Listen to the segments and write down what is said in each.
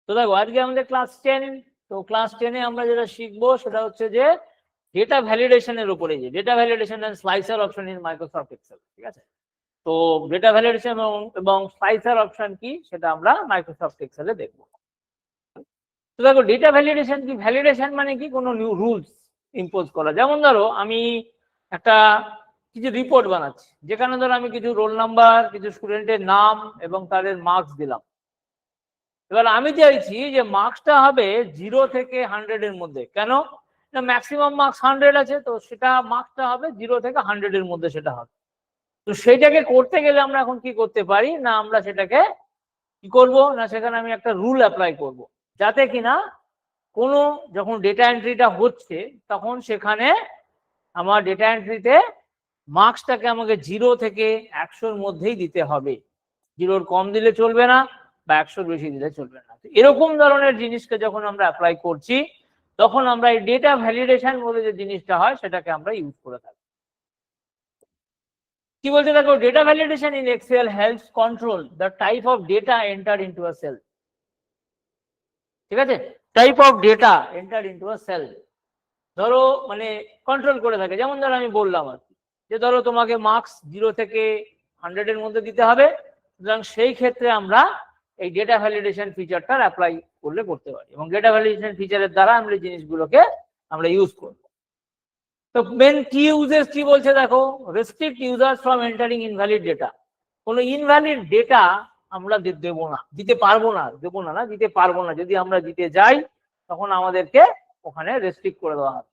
তো দেখো আজকে আমাদের ক্লাস 10, তো ক্লাস 10-এ আমরা যেটা শিখবো সেটা হচ্ছে যে ডেটা ভ্যালিডেশনের উপরে, যে data validation and slicer option in Microsoft Excel. ঠিক আছে, তো ডেটা ভ্যালিডেশন এবং স্লাইসার অপশন কি সেটা আমরা মাইক্রোসফট এক্সেলে দেখবো। তো দেখো ডেটা ভ্যালিডেশন কি, ভ্যালিডেশন মানে কি কোনো নিউ রুলস ইম্পোজ করা। যেমন ধরো আমি একটা কিছু রিপোর্ট বানাচ্ছি, যেখানে ধরো আমি কিছু রোল নাম্বার, কিছু স্টুডেন্টের নাম এবং তাদের মার্কস দিলাম। এবার আমি চাইছি যে মার্কসটা হবে 0 থেকে 100 এর মধ্যে। কেন? না, ম্যাক্সিমাম মার্কস 100 আছে, তো সেটা মার্কসটা হবে 0 থেকে 100 এর মধ্যে সেটা হবে। তো সেইটাকে করতে গেলে আমরা এখন কি করতে পারি না, আমরা সেটাকে কি করব না, সেখানে আমি একটা রুল অ্যাপ্লাই করব, যাতে কিনা কোনো যখন ডেটা এন্ট্রিটা হচ্ছে তখন সেখানে আমার ডেটা এন্ট্রিতে মার্কসটাকে আমাকে 0 থেকে 100-র মধ্যেই দিতে হবে। 0-র কম দিলে চলবে না বা 100-র বেশি দিলে চলবে না। এরকম ধরনের জিনিসকে যখন আমরা অ্যাপ্লাই করছি তখন আমরা এই ডেটা ভ্যালিডেশন বলে যে জিনিসটা হয় সেটাকে আমরা ইউজ করে থাকি। কি বলতে দেখো, data validation in Excel helps control the type of data enter into a cell. ঠিক আছে, type of data enter into a cell ধরো মানে কন্ট্রোল করে থাকে। যেমন ধরো আমি বললাম আর কি, যে ধরো তোমাকে মার্কস 0 থেকে 100 এর মধ্যে দিতে হবে, সুতরাং সেই ক্ষেত্রে আমরা এই ডেটা ভ্যালিডেশন ফিচারটা অ্যাপ্লাই করলে করতে পারি, এবং ডেটা ভ্যালিডেশন ফিচারের দ্বারা আমরা জিনিসগুলোকে আমরা ইউজ করব। তো মেন কি ইউজেস কি বলছে দেখো, restrict users from entering invalid data. কোনো ইনভ্যালিড ডেটা আমরা দেবো না, দিতে পারবো না, দেবো না, দিতে পারবো না। যদি আমরা দিতে যাই তখন আমাদেরকে ওখানে রেস্ট্রিক্ট করে দেওয়া হবে।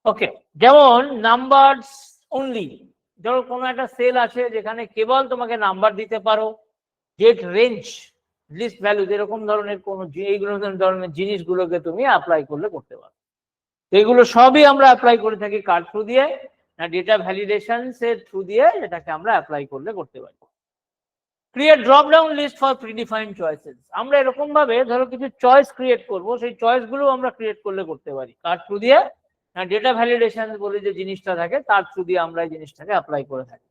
ওকে, যেমন নাম্বারস অনলি, ধরো কোনো একটা সেল আছে যেখানে কেবল তোমাকে নাম্বার দিতে পারো, ডেট, রেঞ্জ, লিস্ট ভ্যালু, এরকম ধরনের কোনো এইগুলো ধরনের জিনিসগুলোকে তুমি অ্যাপ্লাই করলে করতে পারো। এগুলো সবই আমরা অ্যাপ্লাই করে থাকি কার থ্রু দিয়ে না, ডেটা ভ্যালিডেশন এর থ্রু দিয়ে এটাকে আমরা অ্যাপ্লাই করলে করতে পারি। Create drop down list for predefined choices, আমরা এরকম ভাবে ধরো কিছু চয়েস ক্রিয়েট করব, সেই চয়েস গুলো আমরা ক্রিয়েট করলে করতে পারি কার থ্রু দিয়ে না, ডেটা ভ্যালিডেশন বলে যে জিনিসটা থাকে তার থ্রু দিয়ে আমরা এই জিনিসটাকে অ্যাপ্লাই করে থাকি।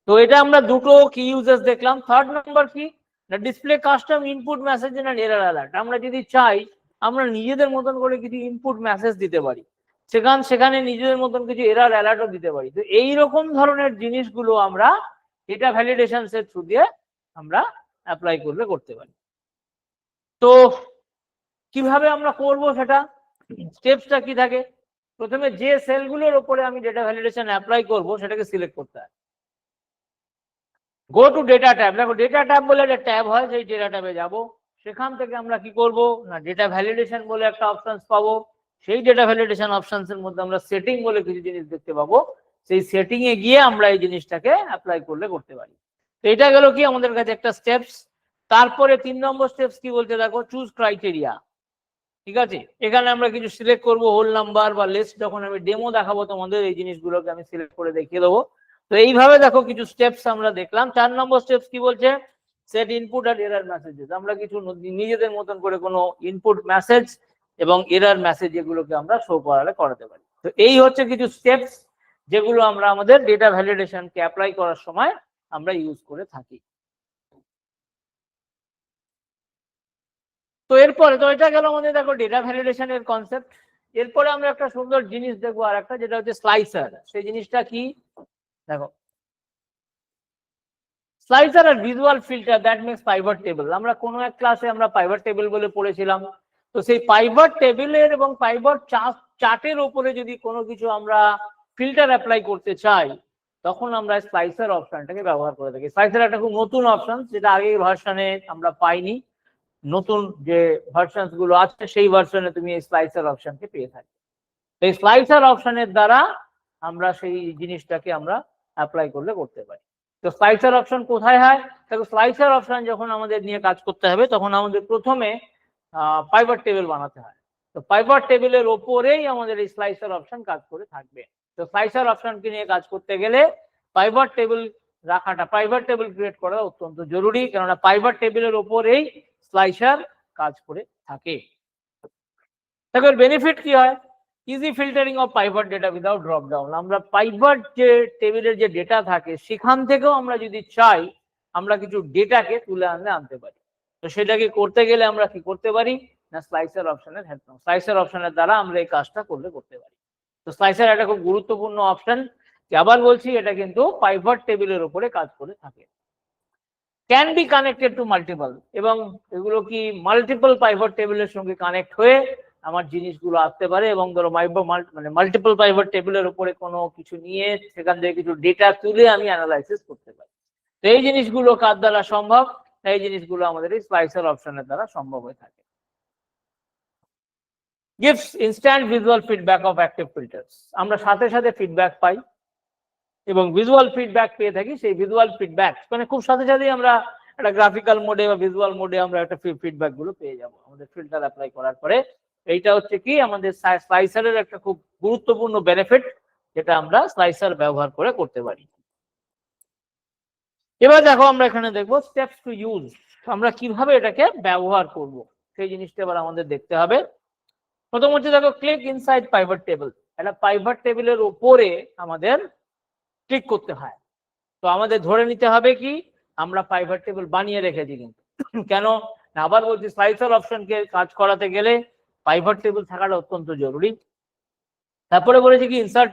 তো এটা আমরা দুটো কি ইউজেস দেখলাম। থার্ড নাম্বার কি না, display custom input message and error alert. আমরা যদি চাই আমরা নিজেদের মতন করে কিছু ইনপুট মেসেজ দিতে পারি, সেখানে নিজেদের মতন কিছু এরর অ্যালার্টও দিতে পারি। তো এইরকম ধরনের জিনিসগুলো আমরা ডেটা ভ্যালিডেশন এর থ্রু দিয়ে আমরা অ্যাপ্লাই করলে করতে পারি। তো কিভাবে আমরা করব সেটা, স্টেপসটা কি থাকে, প্রথমে যে সেলগুলোর উপরে আমি ডেটা ভ্যালিডেশন অ্যাপ্লাই করব সেটাকে সিলেক্ট করতে হয়। গো টু ডেটা ট্যাব, দেখো ডেটা ট্যাব বলে একটা ট্যাব হয়, সেই ডেটা ট্যাবে যাব। সেখান থেকে আমরা কি করব না, ডেটা ভ্যালিডেশন বলে একটা অপশনস পাবো, সেই ডেটা ভ্যালিডেশন অপশনস এর মধ্যে আমরা সেটিং বলে কিছু জিনিস দেখতে পাবো, সেই সেটিং এ গিয়ে আমরা এই জিনিসটাকে অ্যাপ্লাই করলে করতে পারি। তো এটা গেল কি আমাদের কাছে একটা স্টেপস। তারপরে 3 নম্বর স্টেপস কি বলতে দেখো, চুজ ক্রাইটেরিয়া। ঠিক আছে, এখানে আমরা কিছু সিলেক্ট করব, হোল নাম্বার বা লিস্ট, যখন আমি ডেমো দেখাবো তোমাদের এই জিনিসগুলোকে আমি সিলেক্ট করে দেখিয়ে দেবো। তো এইভাবে দেখো কিছু স্টেপস আমরা দেখলাম। 4 নম্বর স্টেপস কি বলছে, সেট ইনপুট আর এরর মেসেজেস, আমরা কিছু নিজেদের মতন করে কোনো ইনপুট মেসেজ এবং এরর মেসেজ এগুলোকে আমরা শো করাতে পারি। তো এই হচ্ছে কিছু স্টেপস যেগুলো আমরা আমাদের ডেটা ভ্যালিডেশনকে অ্যাপ্লাই করার সময় আমরা ইউজ করে থাকি। তো এরপরে তো এটা গেল আমাদের দেখো ডেটা ভ্যালিডেশনের কনসেপ্ট। এরপরে আমরা একটা সুন্দর জিনিস দেখবো আর একটা, যেটা হচ্ছে স্লাইসার। সেই জিনিসটা কি দেখো, slicer are visual filter that makes pivot table. আমরা কোনো এক ক্লাসে আমরা পাইভট টেবিল বলে পড়েছিলাম। তো সেই পাইভট টেবিলের এবং পাইভট চার্টের উপরে যদি কোনো কিছু আমরা ফিল্টার অ্যাপ্লাই করতে চাই তখন আমরা স্লাইসার অপশনটাকে ব্যবহার করে থাকি। স্লাইসার একটা খুব নতুন অপশন, যেটা আগের ভার্সনে আমরা পাইনি। নতুন যে ভার্সন গুলো আছে সেই ভার্সনে তুমি এই স্লাইসার অপশনকে পেয়ে থাকবে। এই স্লাইসার অপশনের দ্বারা আমরা সেই জিনিসটাকে আমরা অ্যাপ্লাই করলে করতে পারি। তো স্লাইসার অপশন কোথায় হয় দেখো, স্লাইসার অপশন যখন আমাদের নিয়ে কাজ করতে হবে তখন আমাদের প্রথমে পাইভট টেবিল বানাতে হয়। তো পাইভট টেবিলের ওপরেই আমাদের এই স্লাইসার অপশন কাজ করে থাকবে। তো স্লাইসার অপশনকে নিয়ে কাজ করতে গেলে পাইভট টেবিল রাখাটা, পাইভট টেবিল ক্রিয়েট করা অত্যন্ত জরুরি, কেননা পাইভট টেবিলের ওপরেই স্লাইসার কাজ করে থাকে। দেখো বেনিফিট কি হয়, easy filtering of pivot data without drop down. আমরা পাইভট যে টেবিলের যে ডেটা থাকে সেখান থেকেও আমরা যদি চাই আমরা কিছু ডেটাকে তুলে আনতে পারি। তো সেটাকে করতে গেলে আমরা কি করতে পারি না স্লাইসার অপশনের হেল্প নাও। স্লাইসার অপশনের দ্বারা আমরা এই কাজটা করতে পারি। তো স্লাইসার একটা খুব গুরুত্বপূর্ণ অপশন, আবার বলছি এটা কিন্তু পাইভট টেবিলের উপরে কাজ করে থাকে। Can be connected to multiple, এবং এগুলো কি মাল্টিপল পাইভট টেবিলের সঙ্গে কানেক্ট হয়ে আমার জিনিসগুলো আসতে পারে, এবং ধরো মানে মাল্টিপল পাইভট টেবিলের উপরে কোনো কিছু নিয়ে সেখান থেকে কিছু ডেটা তুলে আমি অ্যানালাইসিস করতে পারি। তো এই জিনিসগুলো কার দ্বারা সম্ভব? এই জিনিসগুলো আমাদের এই স্লাইসার অপশনের দ্বারা সম্ভব হয়ে থাকে। gives instant visual feedback of active filters, আমরা সাথে সাথে ফিডব্যাক পাই এবং ভিজুয়াল ফিডব্যাক পেয়ে থাকি। সেই ভিজুয়াল ফিডব্যাক মানে খুব সাথে সাথেই আমরা একটা গ্রাফিক্যাল মোডে বা ভিজুয়াল মোডে আমরা একটা ফিডব্যাক গুলো পেয়ে যাব আমাদের ফিল্টার অ্যাপ্লাই করার পরে। এইটা হচ্ছে কি আমাদের স্লাইসারের একটা খুব গুরুত্বপূর্ণ বেনিফিট, যেটা আমরা স্লাইসার ব্যবহার করে করতে পারি। এবার দেখো আমরা এখানে দেখবো স্টেপস টু ইউজ, আমরা কিভাবে এটাকে ব্যবহার করব সেই জিনিসটা এবার আমাদের দেখতে হবে। প্রথম হচ্ছে দেখো ক্লিক ইনসাইড পাইভট টেবিল, একটা পাইভট টেবিলের উপরে আমাদের ক্লিক করতে হয়। তো আমাদের ধরে নিতে হবে কি আমরা পাইভট টেবিল বানিয়ে রেখেছি, কিন্তু কেন আবার বলছি স্লাইসার অপশনকে কাজ করাতে গেলে পাইভট টেবিল থাকাটা অত্যন্ত জরুরি। তারপরে বলেছি কি ইনসার্ট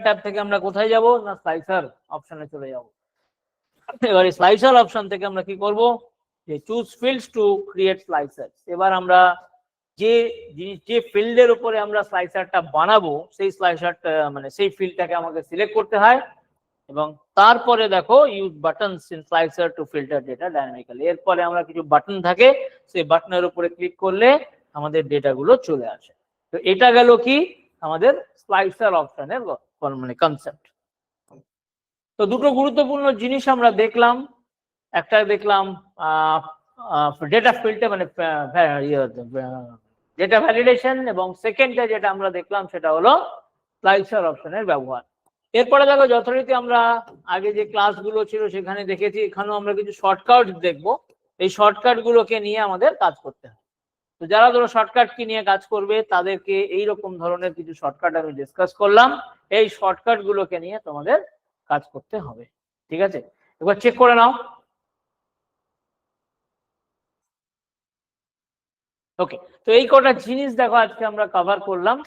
ট্যাব থেকে আমরা কোথায় যাব না স্লাইসার অপশনে চলে যাব। এবারে স্লাইসার অপশন থেকে আমরা কি করব যে choose fields to create slicer. এবার আমরা যে ফিল্ডের উপরে আমরা স্লাইসারটা বানাবো সেই স্লাইসারটা মানে সেই ফিল্ডটাকে আমাকে সিলেক্ট করতে হয়, এবং তারপরে দেখো use buttons in slicer two filter data dynamically. এরপরে আমরা কিছু বাটন থাকে, সেই বাটনের উপরে ক্লিক করলে আমাদের ডেটাগুলো চলে আসে। তো এটা গেল কি আমাদের স্লাইসার অপশনের মানে কনসেপ্ট। তো দুটো গুরুত্বপূর্ণ জিনিস আমরা দেখলাম, একটা দেখলাম ডেটা ফিল্টার মানে ডেটা ভ্যালিডেশন, এবং সেকেন্ডটা যেটা আমরা দেখলাম সেটা হলো স্লাইসার অপশনের ব্যবহার। এরপরে দেখো যথারীতি আমরা আগে যে ক্লাসগুলো ছিল সেখানে দেখেছি, এখানেও আমরা কিছু শর্টকাট দেখবো। এই শর্টকাট গুলোকে নিয়ে আমাদের কাজ করতে হয়। তো যারা ধরো শর্টকাট কি নিয়ে কাজ করবে তাদেরকে এইরকম ধরনের কিছু শর্টকাট আমি ডিসকাস করলাম, এই শর্টকাট গুলোকে নিয়ে তোমাদের কাজ করতে হবে। ঠিক আছে, এবার চেক করে নাও। ওকে, তো এই কটা জিনিস দেখো আজকে আমরা কভার করলাম।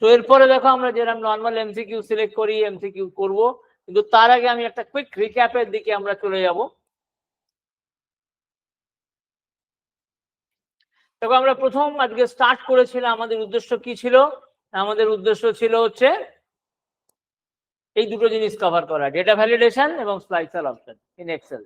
তো এরপরে দেখো আমরা যেরকম নর্মাল এমসিকিউ সিলেক্ট করি এমসিকিউ করব, কিন্তু তার আগে আমি একটা কুইক রিক্যাপের দিকে আমরা চলে যাব। দেখো আমরা প্রথম আজকে স্টার্ট করেছিলাম, আমাদের উদ্দেশ্য কি ছিল? আমাদের উদ্দেশ্য ছিল হচ্ছে এই দুটো জিনিস কভার করা, ডেটা ভ্যালিডেশন এবং স্লাইসার অপশন ইন এক্সেল।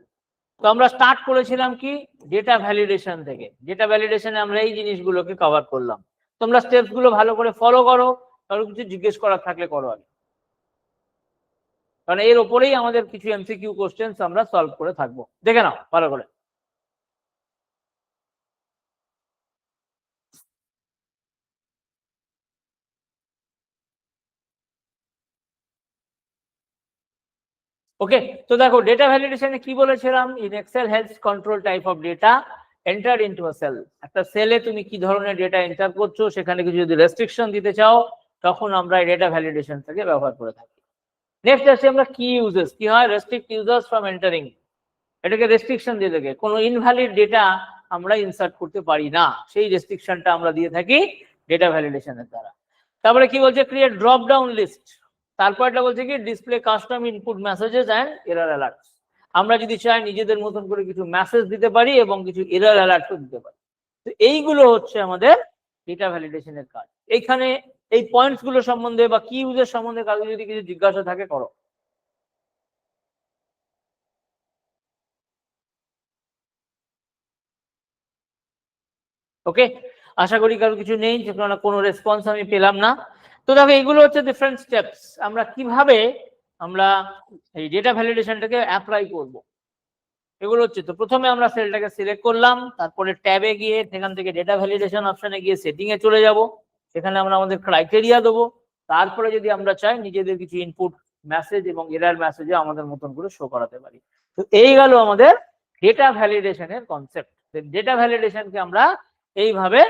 তো আমরা স্টার্ট করেছিলাম কি ডেটা ভ্যালিডেশন থেকে। ডেটা ভ্যালিডেশনে আমরা এই জিনিসগুলোকে কভার করলাম। তোমরা স্টেপস গুলো ভালো করে ফলো করো, কারো কিছু জিজ্ঞেস করার থাকলে করো আগে, কারণ এর উপরেই আমাদের কিছু এমসিকিউ কোশ্চেন আমরা সলভ করে থাকবো। দেখে নাও ভালো করে। ওকে, তো দেখো ডেটা ভ্যালিডেশনে কি বলেছিলাম, in Excel helps control type of data enter into a cell. একটা সেলে তুমি কি ধরনের ডেটা এন্টার করছো সেখানে কিছু যদি রেস্ট্রিকশন দিতে চাও তখন আমরা এই ডেটা ভ্যালিডেশন থেকে ব্যবহার করে থাকি। নেক্সট আসছে আমরা কি ইউজেস, কি হয় রেস্ট্রিক্ট ইউজার্স ফ্রম এন্টারিং, এটাকে রেস্ট্রিকশন দিয়ে থাকে, কোনো ইনভ্যালিড ডেটা আমরা ইনসার্ট করতে পারি না, সেই রেস্ট্রিকশনটা আমরা দিয়ে থাকি ডেটা ভ্যালিডেশনের দ্বারা। তারপরে কি বলছে ক্রিয়েট ড্রপ ডাউন লিস্ট, তারপরটা বলছে কি display custom input messages and error alerts. আমরা যদি চাই নিজেদের মতন করে কিছু মেসেজ দিতে পারি এবং কিছু এরর অ্যালার্টও দিতে পারি। তো এইগুলো হচ্ছে আমাদের ডেটা ভ্যালিডেশনের কাজ। এইখানে এই পয়েন্টস গুলো সম্বন্ধে বা কি ইউজের সম্বন্ধে কাউকে যদি কিছু জিজ্ঞাসা থাকে করো। ওকে, আশা করি কারো কিছু নেই, কোনো রেসপন্স আমি পেলাম না। তো দেখো এইগুলো হচ্ছে ডিফারেন্ট স্টেপস, আমরা কিভাবে আমরা এই ডেটা ভ্যালিডেশনটাকে অ্যাপ্লাই করব। এগুলো হচ্ছে, তো প্রথমে আমরা সেলটাকে সিলেক্ট করলাম, তারপরে ট্যাবে গিয়ে সেখান থেকে ডেটা ভ্যালিডেশন অপশনে গিয়ে সেটিং এ চলে যাব, সেখানে আমরা আমাদের ক্রাইটেরিয়া দেবো। তারপরে যদি আমরা চাই নিজেদের কিছু ইনপুট মেসেজ এবং এরর মেসেজে আমাদের মতন করে শো করাতে পারি। তো এই গেল আমাদের ডেটা ভ্যালিডেশনের কনসেপ্ট। ডেটা ভ্যালিডেশনকে আমরা এইভাবে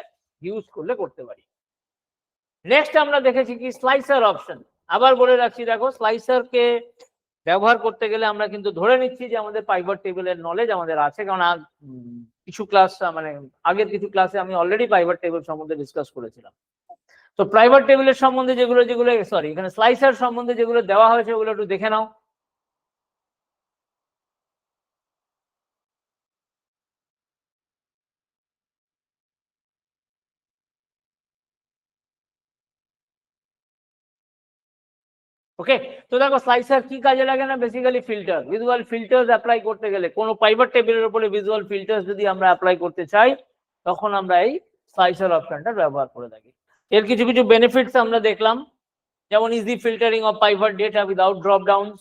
ইউজ করলে করতে পারি। নেক্সট আমরা দেখেছি কি স্লাইসার অপশন। আবার বলে রাখছি দেখো স্লাইসারকে ব্যবহার করতে গেলে আমরা কিন্তু ধরে নিচ্ছি যে আমাদের পাইভট টেবিলের নলেজ আমাদের আছে, কারণ কিছু ক্লাস মানে আগের কিছু ক্লাসে আমি অলরেডি প্রাইভেট টেবিল সম্বন্ধে ডিসকাস করেছিলাম। তো প্রাইভেট টেবিলের সম্বন্ধে যেগুলো সরি এখানে স্লাইসার সম্বন্ধে যেগুলো দেওয়া হয়েছে ওগুলো একটু দেখে নাও। ওকে, তো দেখো স্লাইসার কি কাজে লাগে না, basically filter, visual filters apply করতে গেলে কোনো প্রাইভেট টেবিলের উপরে ভিজুয়াল ফিল্টার্স যদি আমরা অ্যাপ্লাই করতে চাই তখন আমরা এই স্লাইসার অপশনটা ব্যবহার করে থাকি। এর কিছু কিছু বেনিফিটস আমরা দেখলাম, যেমন easy filtering of private data without drop downs,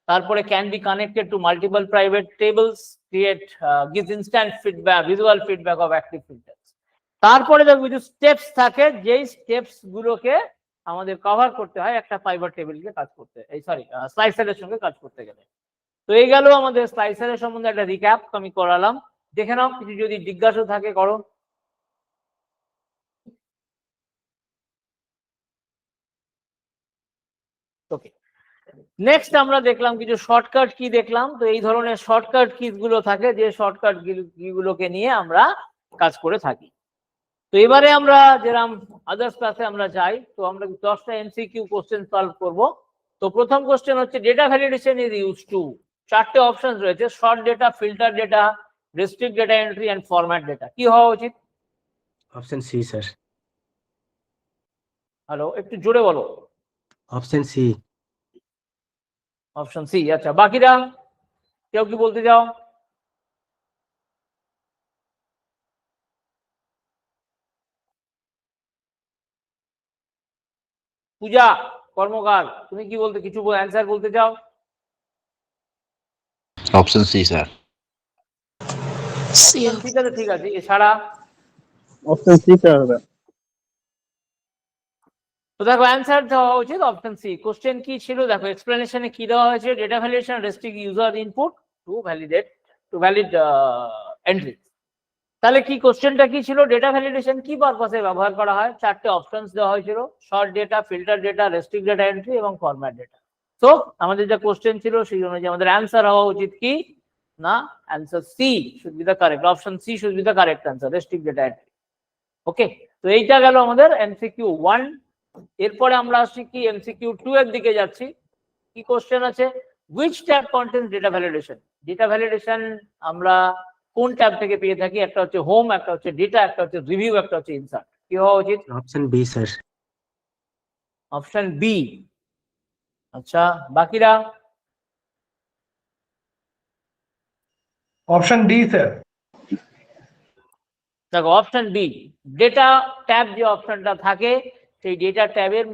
তারপরে can be connected to multiple private tables, create gives instant feedback, visual feedback of active filters. তারপরে দেখো কিছু স্টেপস থাকে, যেই স্টেপস গুলোকে আমাদের কভার করতে হয় একটা প্রাইভেট টেবিলকে কাজ করতে, এই সরি স্লাইসারের সঙ্গে কাজ করতে গেলে। তো এই গেল আমাদের স্লাইসারের সম্বন্ধে একটা রিক্যাপ আমি করালাম, দেখে নাও, কিছু যদি জিজ্ঞাসা থাকে করো। ওকে, নেক্সট আমরা দেখলাম কিছু শর্টকাট কি দেখলাম। তো এই ধরনের শর্টকাট কিজ গুলো থাকে, যে শর্টকাট কি গুলোকে নিয়ে আমরা কাজ করে থাকি। তো এবারে আমরা যেরকম আদার্স ক্লাসে আমরা যাই, তো আমরা 10টা এমসিকিউ কোশ্চেন সলভ করব। তো প্রথম কোশ্চেন হচ্ছে data validation is use to, 4টে অপশন রয়েছে, sort data, filter data, restrict data entry and format data. কি হওয়া উচিত? Option C sir. হ্যালো, একটু জোরে বলো। Option C. অপশন সি, আচ্ছা, বাকিরা কেউ কি বলতে চাও? পূজা কর্মকার, তুমি কি বলতে, কিছু অ্যান্সার বলতে চাও? Option C sir. ঠিক আছে, এছাড়া? Option C sir. তো দেখো অ্যান্সার দেওয়া উচিত অপশন সি। কোশ্চেন কি ছিল দেখো, এক্সপ্লেনেশনে কি দেওয়া হয়েছে, data validation restrict user input to valid entry. তাহলে কি কোশ্চেনটা কি ছিল, ডেটা ভ্যালিডেশন কি পারপাসে ব্যবহার করা হয়? 4টে অপশনস দেওয়া হয়েছিল, short data, filter data, restrict data entry এবং ফরম্যাট ডেটা। তো আমাদের যা কোশ্চেন ছিল সেই অনুযায়ী আমাদের অ্যান্সার হওয়া উচিত কি না, answer C should be the correct, option C should be the correct answer, restrict data entry. Okay, তো এইটা গেল আমাদের এমসিকিউ 1। এরপরে আমরা আসছি কি এমসিকিউ 2 এর দিকে যাচ্ছি। কি কোশ্চেন আছে, which tab contains data validation? Data validation আমরা কোন ট্যাব থেকে পেয়ে থাকি? একটা হচ্ছে হোম, একটা হচ্ছে ডেটা, একটা হচ্ছে রিভিউ, একটা হচ্ছে ইনসার্ট। কি হওয়া উচিত? Option B sir. Option B, আচ্ছা, বাকিরা? Option D sir. দেখো অপশন বি, ডেটা ট্যাব যে অপশনটা থাকে সেই ডেটা ট্যাবের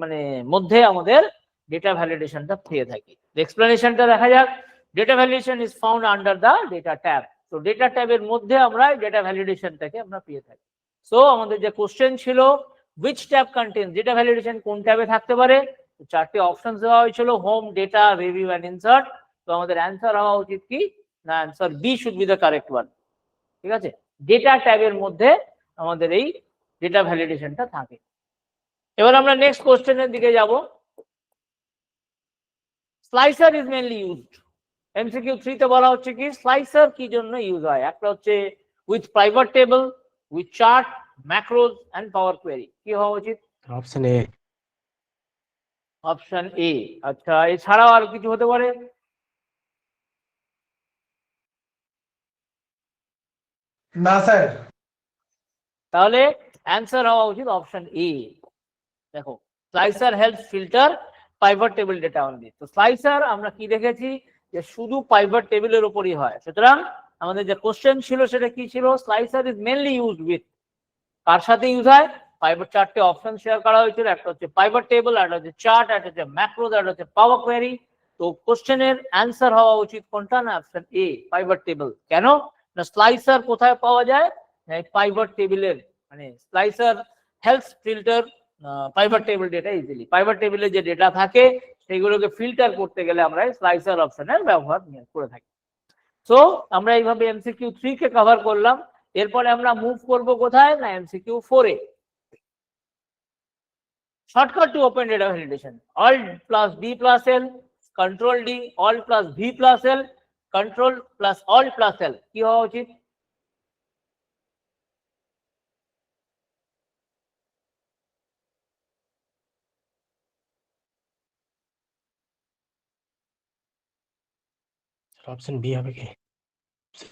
মানে মধ্যে আমাদের ডেটা ভ্যালিডেশনটা পেয়ে থাকি। এক্সপ্লেনেশনটা দেখা যাক, data validation is found under the data tab. তো ডেটা ট্যাবের মধ্যে আমরা ডেটা ভ্যালিডেশনটাকে আমরা পেয়ে থাকি। সো আমাদের যে কোশ্চেন ছিল which tab contains data validation, কোন ট্যাবে থাকতে পারে? 4টে অপশন দেওয়া হয়েছিল, home, data, review and insert. তো আমাদের অ্যান্সার হওয়া উচিত কি না, answer B should be the correct one. ঠিক আছে, ডেটা ট্যাবের মধ্যে আমাদের এই ডেটা ভ্যালিডেশনটা থাকে। এবার আমরা নেক্সট কোশ্চেনের দিকে যাব। Slicer is mainly used, MCQ 3 তে বলা হচ্ছে কি স্লাইসার কি জন্য ইউজ হয়? একটা হচ্ছে with private table, with chart, macros and power query. কি হওয়া উচিত? Option A. অপশন এ, আচ্ছা, এছাড়াও আর কিছু হতে পারে? না স্যার। তাহলে অ্যান্সার হওয়া উচিত অপশন এ। দেখো, slicer helps filter pivot table data only. তো স্লাইসার আমরা কি দেখেছি যে শুধু পাইভট টেবিলের উপরই হয়। সুতরাং আমাদের যে কোশ্চেন ছিল সেটা কি ছিল, slicer is mainly used with, কার সাথে ইউজ হয়? পাইভট। 4টে অপশন শেয়ার করা হয়েছিল, একটা হচ্ছে পাইভট টেবিল, একটা হচ্ছে চার্ট, একটা হচ্ছে ম্যাক্রোজ, একটা হচ্ছে পাওয়ার কোয়েরি। তো কোশ্চেনের অ্যান্সার হওয়া উচিত কোনটা না, অপশন এ, পাইভট টেবিল। কেন না, স্লাইসার কোথায় পাওয়া যায়? পাইভট টেবিলের, মানে slicer helps filter pivot table data easily. Pivot টেবিলে যে ডেটা থাকে সেগুলোকে ফিল্টার করতে গেলে আমরা স্লাইসার অপশনের ব্যবহার করে থাকি। সো আমরা এইভাবে এমসিকিউ 3 কে কভার করলাম। এরপরে আমরা মুভ করব কোথায় না, এমসিকিউ 4 এ। Shortcut to open data validation, alt plus D plus L, control D, alt plus V plus L, control plus alt plus L. কি হওয়া উচিত? অপশন বি হবে কি?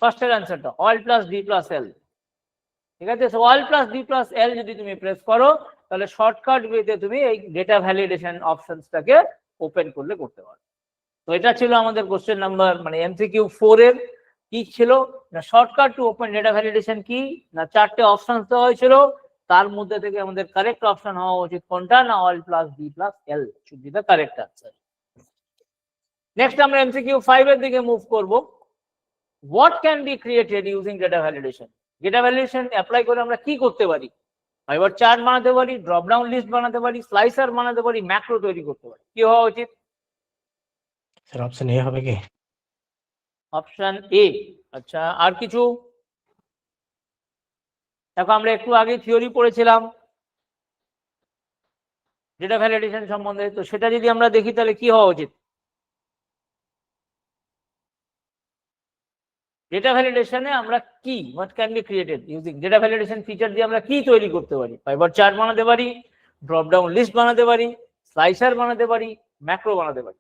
ফার্স্টের অ্যান্সারটা alt plus D plus L. ঠিক আছে, so alt plus D plus L যদি তুমি প্রেস করো তাহলে শর্টকাট ওয়েতে তুমি এই ডেটা ভ্যালিডেশন অপশনসটাকে ওপেন করলে করতে পারো। তো এটা ছিল আমাদের কোশ্চেন নাম্বার মানে এমসিকিউ 4 এর কি ছিল না shortcut to open data validation কি না চারটে অপশন দেওয়া হয়েছিল, তার মধ্যে থেকে আমাদের কারেক্ট অপশন হওয়া উচিত কোনটা না all plus D plus L should be the correct answer. Next আমরা এমসিকিউ 5 এর দিকে মুভ করব। What can be created using data validation? Data validation apply করে আমরা কি করতে পারি? এবার চার্ট বানাতে পারি, ড্রপ ডাউন লিস্ট বানাতে পারি, স্লাইসার বানাতে পারি, ম্যাক্রো তৈরি করতে পারি। কি হওয়া উচিত? স্যার অপশন এ হবে কি? Option A. আচ্ছা, আর কিছু? দেখো আমরা একটু আগে থিওরি পড়েছিলাম ডেটা ভ্যালিডেশন সম্বন্ধে, তো সেটা যদি আমরা দেখি তাহলে কি হওয়া উচিত? ডেটা ভ্যালিডেশনে আমরা কি what can be created using data validation feature দিয়ে আমরা কি তৈরি করতে পারি? ফাইবার চার্ট বানাতে পারি, ড্রপ ডাউন লিস্ট বানাতে পারি, স্লাইসার বানাতে পারি, ম্যাক্রো বানাতে পারি।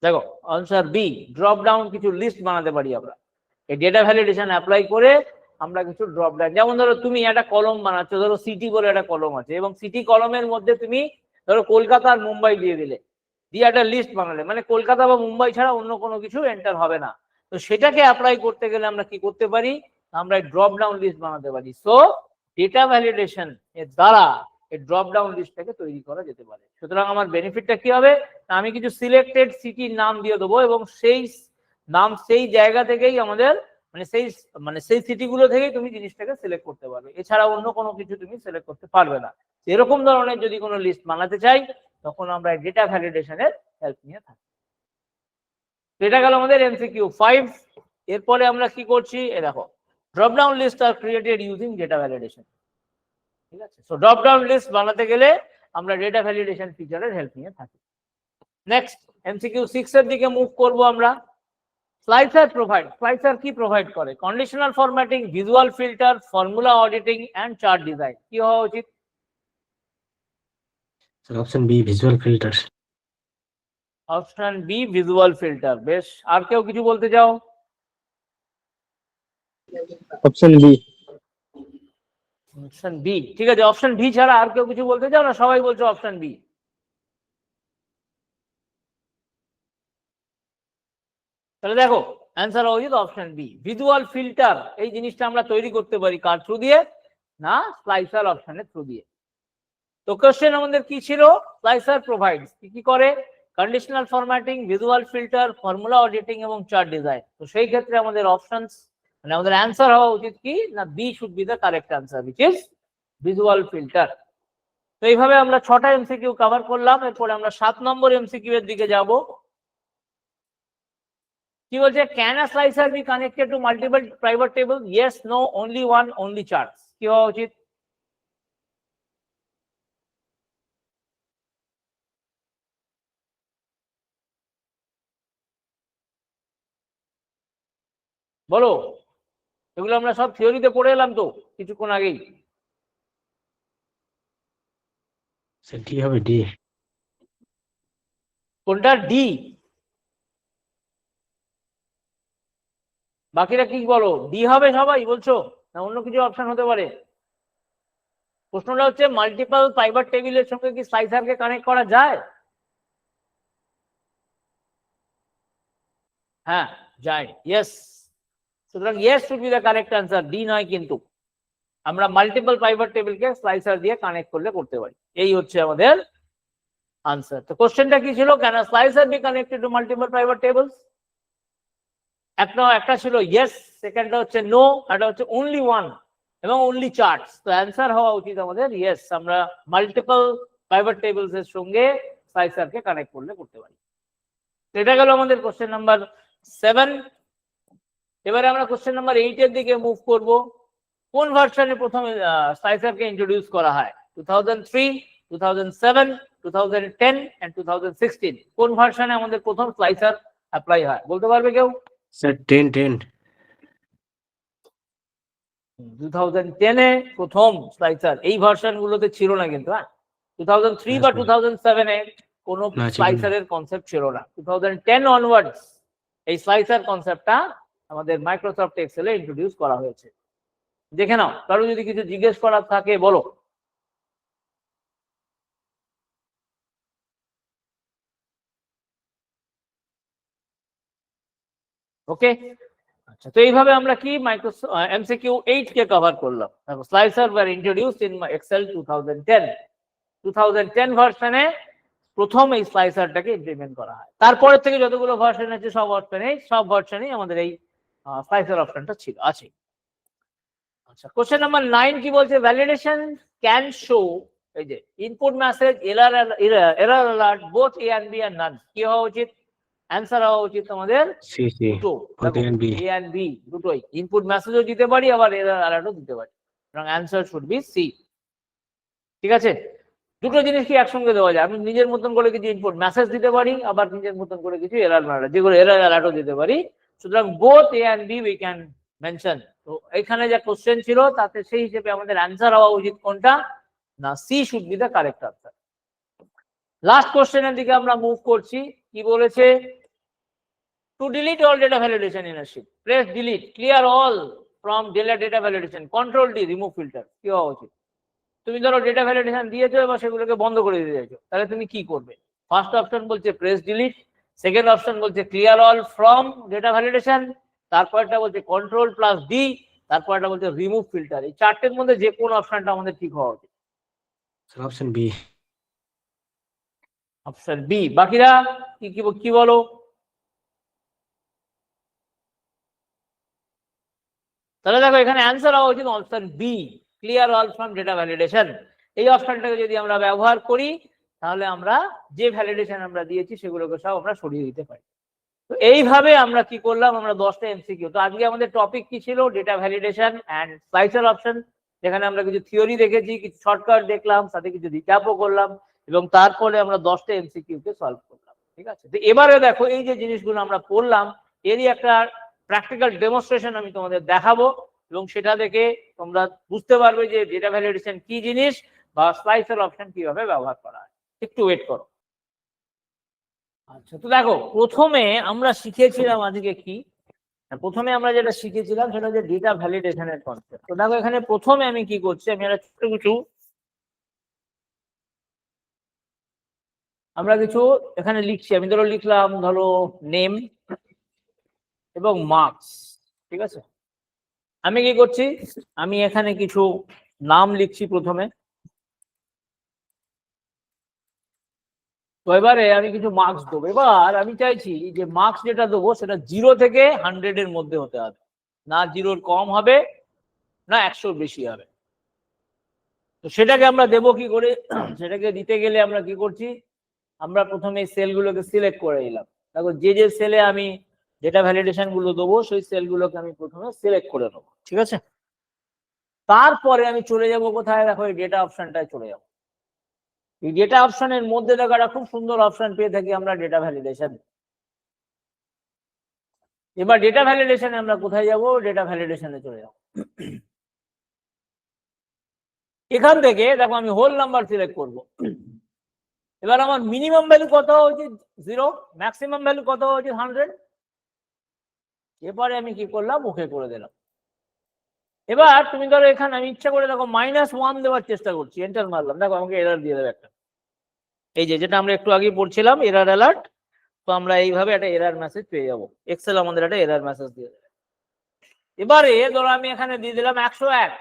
দেখো আনসার বি, ড্রপ ডাউন কিছু লিস্ট বানাতে পারি আমরা এই ডেটা ভ্যালিডেশন অ্যাপ্লাই করে। আমরা কিছু ড্রপ ডাউন, যেমন ধরো তুমি একটা কলম বানাচ্ছ, ধরো সিটি বলে একটা কলম আছে এবং সিটি কলমের মধ্যে তুমি ধরো কলকাতা আর মুম্বাই দিয়ে দিলে, দিয়ে একটা লিস্ট বানালে, মানে কলকাতা বা মুম্বাই ছাড়া অন্য কোনো কিছু এন্টার হবে না। তো সেটাকে অ্যাপ্লাই করতে গেলে আমরা কি করতে পারি? আমরা ড্রপ ডাউন লিস্ট বানাতে পারি। সো ডেটা ভ্যালিডেশন এর দ্বারা এই ড্রপ ডাউন লিস্টটাকে তৈরি করা যেতে পারে। সুতরাং আমার বেনিফিটটা কি হবে? আমি কিছু সিলেক্টেড সিটির নাম দিয়ে দেবো এবং সেই নাম সেই জায়গা থেকেই আমাদের মানে সেই সিটিগুলো থেকেই তুমি জিনিসটাকে সিলেক্ট করতে পারবে, এছাড়া অন্য কোনো কিছু তুমি সিলেক্ট করতে পারবে না। এরকম ধরনের যদি কোনো লিস্ট বানাতে চাই তখন আমরা ডেটা ভ্যালিডেশনের হেল্প নিয়ে থাকি। এটা গেল আমাদের এমসিকিউ 5। এরপরে আমরা কি করছি এ দেখো, drop down list are created using data validation. ঠিক আছে, সো ড্রপ ডাউন লিস্ট বানাতে গেলে আমরা ডেটা ভ্যালিডেশন ফিচারের হেল্প নিয়ে থাকি। নেক্সট এমসিকিউ 6 এর দিকে মুভ করব আমরা। স্লাইসার প্রোভাইড, স্লাইসার কি প্রোভাইড করে? Conditional formatting, visual filter, formula auditing and chart design. কি হওয়া উচিত? Sir option B, visual filter. Option B, visual filter. বেশ, আর কেউ কিছু বলতে চাও? Option B. অপশন বি, ঠিক আছে। অপশন বি ছাড়া আর কেউ কিছু বলতে চাও না? সবাই বলছো অপশন বি। তাহলে দেখো অ্যান্সার হওয়া উচিত অপশন বি, ভিজুয়াল ফিল্টার। এই জিনিসটা আমরা তৈরি করতে পারি কার থ্রু দিয়ে? না স্লাইসার অপশনের থ্রু দিয়ে। তো কোশ্চেন আমাদের কি ছিল? স্লাইসার প্রোভাইডস কি কি করে? Conditional formatting, visual filter, formula auditing এবং চার্ট ডিজাইন। তো সেই ক্ষেত্রে আমাদের অপশনস মানে আমাদের অ্যান্সার হওয়া উচিত কি না B should be the correct answer, which is visual filter. তো এইভাবে আমরা 6টা এমসিকিউ কভার করলাম। এরপরে আমরা 7 নম্বর এমসিকিউ এর দিকে যাব। কি বলছে? Can a slicer be connected to multiple private table? Yes, no, only one, only charts. কি হওয়া উচিত? বলো, এগুলো আমরা সব থিওরিতে পড়ে এলাম তো কিছুক্ষণ আগেই। স্যার ডি হবে, ডি। কোনটা? ডি? বাকিরা কি বলো? ডি হবে সবাই বলছো না অন্য কিছু অপশন হতে পারে? প্রশ্নটা হচ্ছে মাল্টিপল ফাইবার টেবিলের সঙ্গে কি স্লাইসারকে কানেক্ট করা যায়? হ্যাঁ যায়, ইয়েস। সুতরাং yes should be the correct answer, D নয়। কিন্তু আমরা মাল্টিপল ফাইবার টেবিলকে স্লাইসার দিয়ে কানেক্ট করলে করতে পারি। এই হচ্ছে আমাদের আনসার। তো কোশ্চেনটা কি ছিল? Can a slicer be connected to multiple fibre tables? একটা ছিল ইয়েস, সেকেন্ডটা হচ্ছে নো, এটা হচ্ছে অনলি ওয়ান এবং অনলি চার্টস। তো অ্যান্সার হওয়া উচিত আমাদের ইয়েস, আমরা মাল্টিপল ফাইবার টেবলস এর সঙ্গে স্লাইসারকে কানেক্ট করলে করতে পারি। এটা গেল আমাদের কোশ্চেন নাম্বার 7। এবারে আমরা কোশ্চেন নাম্বার 8 এর দিকে মুভ করব। কোন ভার্সনে প্রথম স্লাইসারকে ইন্ট্রোডিউস করা হয়? 2003, 2007, 2010 এন্ড 2016। কোন ভার্সনে আমাদের প্রথম স্লাইসার অ্যাপ্লাই হয় বলতে পারবে কেউ? স্যার 10। 2010 এ প্রথম স্লাইসার। এই ভার্সন গুলোতে ছিল না কিন্তু। হ্যাঁ, 2003 বা 2007 এ কোনো না, ছিল না। স্লাইসারের কনসেপ্ট ছিল না। 2010 অনওয়ার্ডস এই স্লাইসার কনসেপ্টটা আমাদের মাইক্রোসফট এক্সেলে ইন্ট্রোডিউস করা হয়েছে। দেখে নাও, কারো যদি কিছু জিজ্ঞেস করার থাকে বলো। ওকে, আচ্ছা, তো এইভাবে আমরা কি মাইক্রোসফট এমসিকিউ 8 কে কভার করলাম। দেখো, slicer were introduced in Excel 2010 ভার্সনে প্রথম এই স্লাইসারটাকে ইমপ্লিমেন্ট করা হয়। তারপরে থেকে যতগুলো ভার্সন আছে সব ভার্সনেই আমাদের এই স্লাইসার অপশনটা ছিল, আছে। আচ্ছা, কোশ্চেন নাম্বার 9 কি বলছে? ভ্যালিডেশন ক্যান শো, এই যে input message, error alert, both A and B or none. কি হওয়া উচিত? অ্যান্সার হওয়া উচিত আমাদের সি সি দুটো, both A and B. A and B দুটোই। ইনপুট মেসেজও দিতে পারি, আবার এরর অ্যালার্টও দিতে পারি। সুতরাং অ্যান্সার শুড বি সি। ঠিক আছে, দুটো জিনিস কি একসঙ্গে দেওয়া যায়? আমি নিজের মতন করে কিছু ইনপুট মেসেজ দিতে পারি, আবার নিজের মতন করে কিছু এরর অ্যালার্ট, যেগুলো এরর অ্যালার্টও দিতে পারি। সুতরাং both A and B we can mention. তো এখানে যে কোশ্চেন ছিল তাতে সেই হিসেবে আমাদের অ্যান্সার হওয়া উচিত কোনটা? না, C should be the correct answer. Last কোশ্চেনের দিকে আমরা মুভ করছি। কি বলেছে? To delete all data validation in a sheet, press delete, clear all from data validation, control D, remove filter. কি হওয়া উচিত? তুমি ধরো ডেটা ভ্যালিডেশন দিয়েছো এবার সেগুলোকে বন্ধ করে দিতে চাইছো, তাহলে তুমি কি করবে? ফার্স্ট অপশন বলছে প্রেস ডিলিট, সেকেন্ড অপশন বলছে clear all from data validation, তারপরটা বলছে কন্ট্রোল প্লাস ডি, তারপরটা বলছে রিমুভ ফিল্টার। এই চারটের মধ্যে যে কোন অপশনটা আমাদের ঠিক হওয়া উচিত? Sir, option B. Option B. বাকিরা কি বলো? তাহলে দেখো, এখানে অ্যান্সার হওয়া উচিত option B, clear all from data validation. এই অপশনটাকে যদি আমরা ব্যবহার করি তাহলে আমরা যে ভ্যালিডেশন আমরা দিয়েছি সেগুলোকে সব আমরা সরিয়ে দিতে পারি। তো এইভাবে আমরা কি করলাম? আমরা 10টা এমসিকিউ। তো আজকে আমাদের টপিক কি ছিল? Data validation and slicer option, যেখানে আমরা কিছু থিওরি দেখেছি, কিছু শর্টকাট দেখলাম, সাথে কিছু রিক্যাপও করলাম, এবং তারপরে আমরা 10টা এমসিকিউ কে সলভ করলাম। ঠিক আছে, তো এবারে দেখো, এই যে জিনিসগুলো আমরা পড়লাম এরই একটা প্র্যাকটিক্যাল ডেমনস্ট্রেশন আমি তোমাদের দেখাবো, এবং সেটা দেখে তোমরা বুঝতে পারবে যে ডেটা ভ্যালিডেশন কি জিনিস বা স্লাইসার অপশন কিভাবে ব্যবহার করা হয়। একটু ওয়েট করো। আচ্ছা, তো দেখো, প্রথমে আমরা শিখেছিলাম আজকে কি? প্রথমে আমরা যেটা শিখেছিলাম সেটা হচ্ছে ডেটা ভ্যালিডেশনের কনসেপ্ট। তো দেখো, এখানে প্রথমে আমি কি করছি, আমি একটা ছোট কিছু এখানে লিখছি। আমি ধরো লিখলাম, ধরো নেম এবং মার্কস। ঠিক আছে, আমি কি করছি? আমি এখানে কিছু নাম লিখছি প্রথমে। তো এবারে আমি কিছু মার্কস দেবো। এবার আমি চাইছি যে মার্কস যেটা দেবো সেটা 0 থেকে 100 এর মধ্যে হতে হবে, না 0-র কম হবে, না 100-র বেশি হবে। তো সেটাকে আমরা দেবো কি করে? সেটাকে দিতে গেলে আমরা কি করছি? আমরা প্রথমে সেলগুলোকে সিলেক্ট করে নিলাম। দেখো, যে সেলে আমি ডেটা ভ্যালিডেশন গুলো দেবো সেই সেলগুলোকে আমি প্রথমে সিলেক্ট করে নেবো। ঠিক আছে, তারপরে আমি চলে যাব কোথায়? দেখো, এই ডেটা অপশনটায় চলে যাবো। এই ডেটা অপশনের মধ্যে দেখো একটা খুব সুন্দর অপশন পেয়ে থাকি আমরা, ডেটা ভ্যালিডেশন। এবার ডেটা ভ্যালিডেশনে আমরা কোথায় যাব? ডেটা ভ্যালিডেশনে চলে যাব। এখান থেকে দেখো, আমি হোল নাম্বার সিলেক্ট করব। এবার আমার মিনিমাম ভ্যালু কত হওয়া উচিত? 0। ম্যাক্সিমাম ভ্যালু কত হওয়া উচিত? 100। এবারে আমি কি করলাম? ওকে করে দিলাম। এবার তুমি ধরো, এখানে আমি ইচ্ছা করে দেখো -1 দেওয়ার চেষ্টা করছি, এন্টার মারলাম, দেখো আমাকে এরর দিয়ে দেবে একটা। এই যেটা আমরা একটু আগে পড়ছিলাম, এরর অ্যালার্ট। তো আমরা এইভাবে একটা এরর মেসেজ পেয়ে যাবো। এক্সেল আমাদের একটা এরর মেসেজ দিয়ে দেবে। এবারে ধরো আমি এখানে দিয়ে দিলাম 101,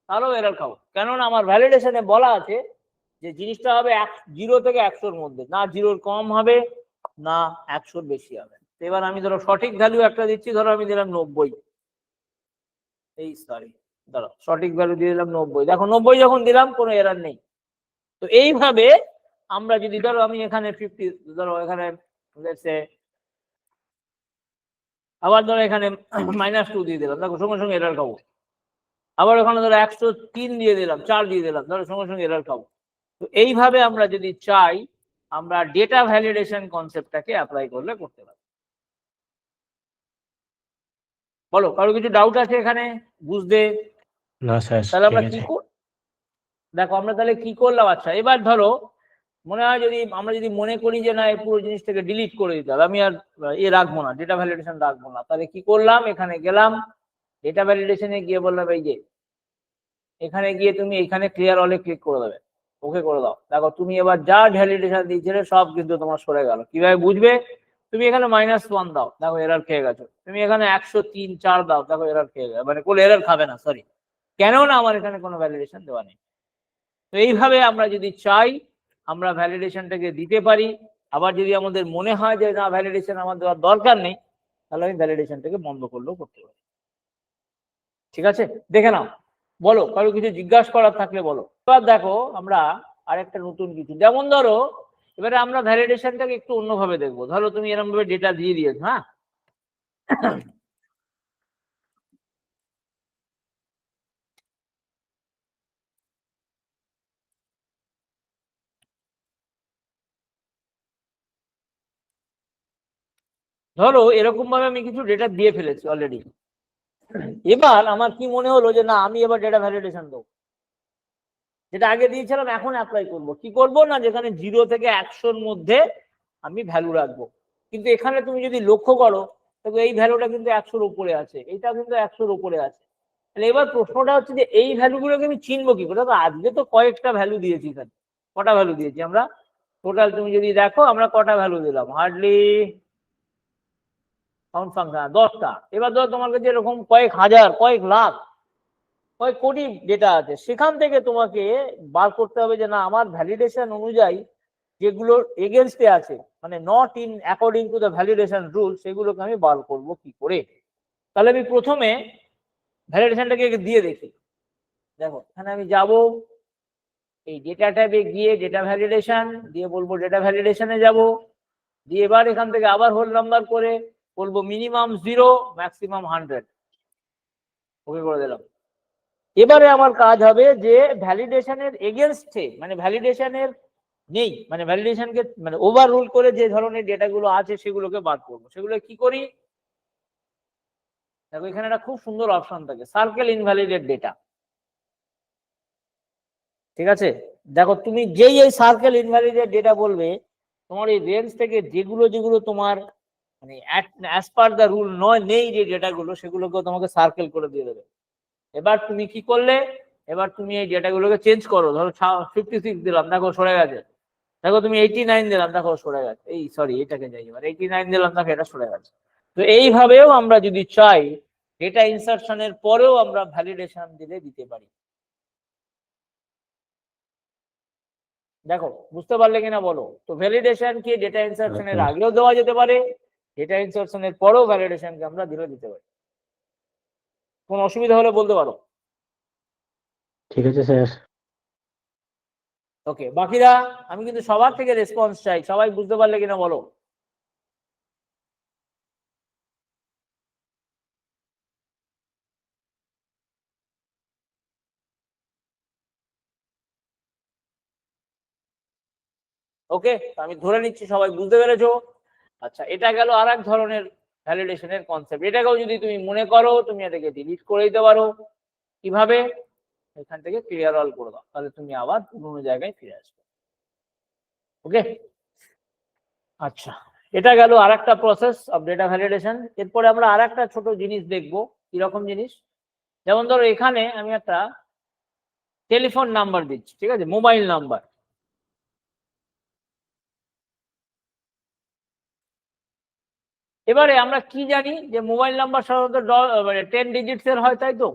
তাহলেও এরর খাবো, কেননা আমার ভ্যালিডেশনে বলা আছে যে জিনিসটা হবে 0 থেকে 100-র মধ্যে, না 0-র কম হবে, না 100-র বেশি হবে। এবার আমি ধরো সঠিক ভ্যালু একটা দিচ্ছি, ধরো আমি দিলাম 90। ধরো সঠিক ভ্যালু দিয়ে দিলাম 90। দেখো 90 যখন দিলাম কোনো এরর নেই। তো এইভাবে আমরা যদি ধরো আমি এখানে 50, ধরো এখানে আবার ধরো এখানে -2 দিয়ে দিলাম, দেখো সঙ্গে সঙ্গে এরর খাবো। আবার ওখানে ধরো 103 দিয়ে দিলাম, 4 দিয়ে দিলাম, ধরো সঙ্গে সঙ্গে এরর খাবো। তো এইভাবে আমরা যদি চাই, আমরা ডেটা ভ্যালিডেশন কনসেপ্টটাকে অ্যাপ্লাই করলে করতে পারি। বলো, কারো কিছু ডাউট আছে এখানে বুঝতে? না স্যার, তাহলে আমরা ঠিক কি আছে। দেখো, আমরা তাহলে কি করলাম? আচ্ছা, এবার ধরো মনে হয় যদি আমরা যদি মনে করি যে না এই পুরো জিনিসটাকে ডিলিট করে দিতে হবে, আমি আর রাখবো না, ডেটা ভ্যালিডেশন রাখবো না, তাহলে কি করলাম, এখানে গেলাম, ডেটা ভ্যালিডেশনে গিয়ে বললাম এই যে এখানে গিয়ে তুমি এখানে ক্লিয়ার অলে ক্লিক করে দেবে, ওকে করে দাও। দেখো তুমি এবার যা ভ্যালিডেশন দিয়েছিলে সব কিন্তু তোমার সরে গেল। কিভাবে বুঝবে, তুমি এখানে -1 দাও, দেখো এরর খেয়ে গেছো। তুমি এখানে 103.4 দাও, দেখো এরর খেয়ে গেছে, মানে কোনো এরর খাবে না, সরি, কেন না আমার এখানে কোনো ভ্যালিডেশন দেওয়া নেই। তো এইভাবে আমরা যদি চাই আমরা ভ্যালিডেশনটাকে দিতে পারি। আবার যদি আমাদের মনে হয় যে না ভ্যালিডেশন আমার দেওয়ার দরকার নেই, তাহলে আমি ভ্যালিডেশনটাকে বন্ধ করলেও করতে পারি। ঠিক আছে, দেখে নাও, বলো কারো কিছু জিজ্ঞাসা করার থাকলে বলো। এবার দেখো আমরা আরেকটা নতুন কিছু, যেমন ধরো এবারে আমরা ভ্যালিডেশনটাকে একটু অন্যভাবে দেখবো। ধরো তুমি এরকম ভাবে ডেটা দিয়ে দিয়েছো, হ্যাঁ, ধরো এরকম ভাবে আমি কিছু ডেটা দিয়ে ফেলেছি অলরেডি। এবার আমার কি মনে হলো যে না আমি এবার ডেটা ভ্যালিডেশন দেবো, যেটা আগে দিয়েছিলাম এখন অ্যাপ্লাই করব। কি করব না, যেখানে 0 থেকে 100-র মধ্যে আমি ভ্যালু রাখবো। কিন্তু এখানে তুমি যদি লক্ষ্য করো তবে এই ভ্যালুটা কিন্তু 100-র উপরে আছে, এটা কিন্তু 100-র উপরে আছে। তাহলে এবার প্রশ্নটা হচ্ছে যে এই ভ্যালুগুলোকে আমি চিনবো কি করে? আজকে তো কয়েকটা ভ্যালু দিয়েছি, এখানে কটা ভ্যালু দিয়েছি আমরা টোটাল, তুমি যদি দেখো আমরা কটা ভ্যালু দিলাম, হার্ডলি কাউন্ট ফাংশন 10টা। এবার ধরো তোমার কাছে এরকম কয়েক হাজার, কয়েক লাখ, কয়েক কোটি ডেটা আছে, সেখান থেকে তোমাকে বার করতে হবে যে না আমার ভ্যালিডেশন অনুযায়ী যেগুলোর এগেনস্টে আছে, মানে not in according to the validation rule, সেগুলোকে আমি বার করব কি করে। তাহলে আমি প্রথমে ভ্যালিডেশনটাকে দিয়ে দেখি। দেখো এখানে আমি যাব, এই ডেটা ট্যাবে গিয়ে ডেটা ভ্যালিডেশন দিয়ে বলবো ডেটা ভ্যালিডেশনে যাব, দিয়ে এবার এখান থেকে আবার হোল নাম্বার করে বলবো মিনিমাম 0 ম্যাক্সিমাম 100, ওকে করে দিলাম। এবারে আমার কাজ হবে যে ভ্যালিডেশনের এগেনস্টে, মানে ভ্যালিডেশনের নেই, মানে ভ্যালিডেশনকে মানে ওভার রুল করে যে ধরনের ডেটাগুলো আছে সেগুলোকে বাদ করবো। সেগুলো কি করি, দেখো এখানে একটা খুব সুন্দর অপশন থাকে, সার্কেল ইনভ্যালিডেট ডেটা। ঠিক আছে, দেখো তুমি যেই এই সার্কেল ইনভ্যালিডেট ডেটা বলবে, তোমার এই রেঞ্জ থেকে যেগুলো যেগুলো তোমার মানে অ্যাজ পার দ্য রুল নয়, নেই যে ডেটাগুলো, সেগুলোকে তোমাকে সার্কেল করে দিয়ে দেবে। এবার তুমি কি করলে, এবার তুমি এই ডেটাগুলোকে চেঞ্জ করো, ধরো 56 দিলাম, দেখো সরে গেছে। দেখো তুমি 89 দিলাম, দেখো সরে গেছে। এই সরি, এটাকে যাই, এবার 89 দিলাম, দেখো এটা সরে গেছে। তো এইভাবেও আমরা যদি চাই ডেটা ইনসার্শনের পরেও আমরা ভ্যালিডেশন দিতে পারি। দেখো বুঝতে পারলে কিনা বলো। তো ভ্যালিডেশন কি ডেটা ইনসার্শনের আগেও দেওয়া যেতে পারে, ডেটা ইনসার্শনের পরেও ভ্যালিডেশনকে আমরা দিতে পারি। কোনো অসুবিধা হলে বলতে পারো। ঠিক আছে স্যার। ওকে, বাকিরা আমি কিন্তু সবার থেকে রেসপন্স চাই, সবাই বুঝতে পারলে কিনা বলো। ওকে, আমি ধরে নিচ্ছি সবাই বুঝতে পেরেছো। আচ্ছা, এটা গেল আর এক ধরনের ভ্যালিডেশনের কনসেপ্ট। এটাকেও যদি তুমি মনে করো তুমি এটাকে ডিলিট করে দিতে পারো। কিভাবে, এখান থেকে ক্লিয়ার অল করে দাও, তাহলে তুমি আবার পুরোনো জায়গায় ফিরে আসবে। ওকে, আচ্ছা, এটা গেল আর একটা প্রসেস অফ ডেটা ভ্যালিডেশন। এরপরে আমরা আর একটা ছোট জিনিস দেখবো। কিরকম জিনিস, যেমন ধরো এখানে আমি একটা টেলিফোন নাম্বার দিচ্ছি, ঠিক আছে, মোবাইল নাম্বার। এবারে আমরা কি জানি যে মোবাইল নাম্বার সাধারণত 10 ডিজিটস এর হয়, তাই তো।